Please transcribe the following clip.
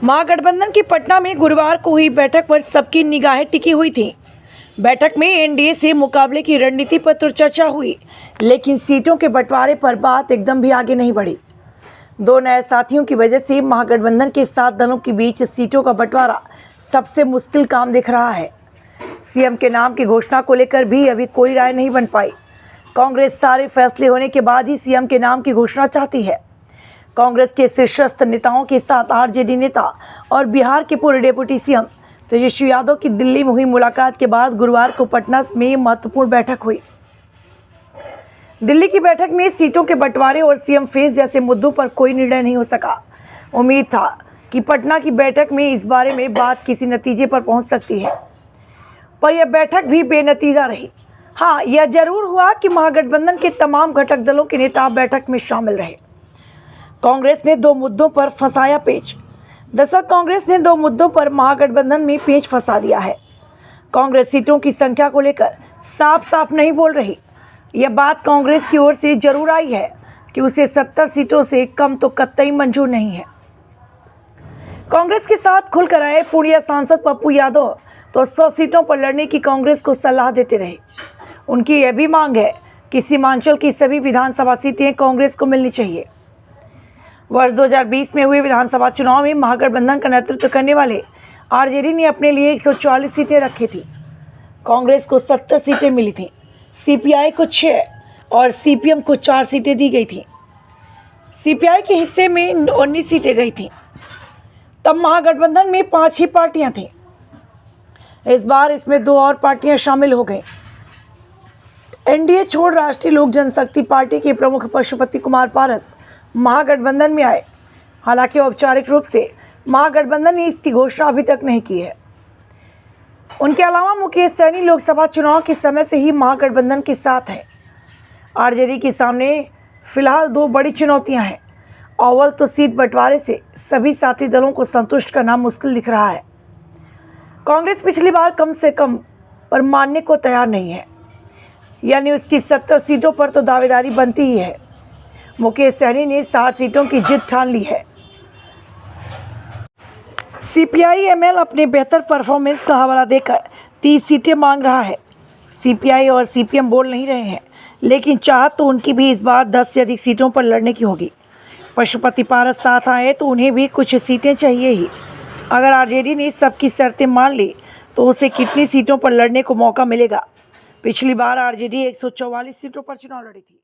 महागठबंधन की पटना में गुरुवार को हुई बैठक पर सबकी निगाहें टिकी हुई थी। बैठक में एनडीए से मुकाबले की रणनीति पर तो चर्चा हुई, लेकिन सीटों के बंटवारे पर बात एकदम भी आगे नहीं बढ़ी। दो नए साथियों की वजह से महागठबंधन के 7 दलों के बीच सीटों का बंटवारा सबसे मुश्किल काम दिख रहा है। सीएम के नाम की घोषणा को लेकर भी अभी कोई राय नहीं बन पाई। कांग्रेस सारे फैसले होने के बाद ही सीएम के नाम की घोषणा चाहती है। कांग्रेस के शीर्षस्थ नेताओं के साथ आरजेडी नेता और बिहार के पूर्व डिप्टी सीएम तेजस्वी यादव की दिल्ली में हुई मुलाकात के बाद गुरुवार को पटना में महत्वपूर्ण बैठक हुई। दिल्ली की बैठक में सीटों के बंटवारे और सीएम फेस जैसे मुद्दों पर कोई निर्णय नहीं हो सका। उम्मीद था कि पटना की बैठक में इस बारे में बात किसी नतीजे पर पहुंच सकती है, पर यह बैठक भी बेनतीजा रही। हाँ, यह जरूर हुआ कि महागठबंधन के तमाम घटक दलों के नेता बैठक में शामिल रहे। कांग्रेस ने 2 मुद्दों पर फंसाया पेच। दरअसल कांग्रेस ने 2 मुद्दों पर महागठबंधन में पेच फंसा दिया है। कांग्रेस सीटों की संख्या को लेकर साफ साफ नहीं बोल रही। यह बात कांग्रेस की ओर से जरूर आई है कि उसे 70 सीटों से कम तो कतई मंजूर नहीं है। कांग्रेस के साथ खुलकर आए पूर्णिया सांसद पप्पू यादव तो 100 सीटों पर लड़ने की कांग्रेस को सलाह देते रहे। उनकी यह भी मांग है कि सीमांचल की सभी विधानसभा सीटें कांग्रेस को मिलनी चाहिए। वर्ष 2020 में हुए विधानसभा चुनाव में महागठबंधन का नेतृत्व करने वाले आरजेडी ने अपने लिए 140 सीटें रखी थी। कांग्रेस को 70 सीटें मिली थीं, सीपीआई को 6 और सीपीएम को 4 सीटें दी गई थीं। सीपीआई के हिस्से में 19 सीटें गई थीं। तब महागठबंधन में 5 ही पार्टियां थीं। इस बार इसमें 2 और पार्टियां शामिल हो गईं। एनडीए छोड़ राष्ट्रीय लोक जनशक्ति पार्टी के प्रमुख पशुपति कुमार पारस महागठबंधन में आए। हालांकि औपचारिक रूप से महागठबंधन ने इसकी घोषणा अभी तक नहीं की है। उनके अलावा मुकेश सहनी लोकसभा चुनाव के समय से ही महागठबंधन के साथ हैं। आरजेडी के सामने फिलहाल 2 बड़ी चुनौतियां हैं। अव्वल तो सीट बंटवारे से सभी साथी दलों को संतुष्ट करना मुश्किल दिख रहा है। कांग्रेस पिछली बार कम से कम पर मानने को तैयार नहीं है, यानी उसकी 70 सीटों पर तो दावेदारी बनती ही है। मुकेश सहनी ने 60 सीटों की जीत ठान ली है। सीपीआई एमएल अपने बेहतर परफॉर्मेंस का हवाला देकर 30 सीटें मांग रहा है। सीपीआई और सीपीएम बोल नहीं रहे हैं, लेकिन चाहत तो उनकी भी इस बार 10 से अधिक सीटों पर लड़ने की होगी। पशुपति पारस साथ आए तो उन्हें भी कुछ सीटें चाहिए ही। अगर आरजेडी ने सबकी शर्तें मान ली तो उसे कितनी सीटों पर लड़ने को मौका मिलेगा? पिछली बार आरजेडी 144 सीटों पर चुनाव लड़ी थी।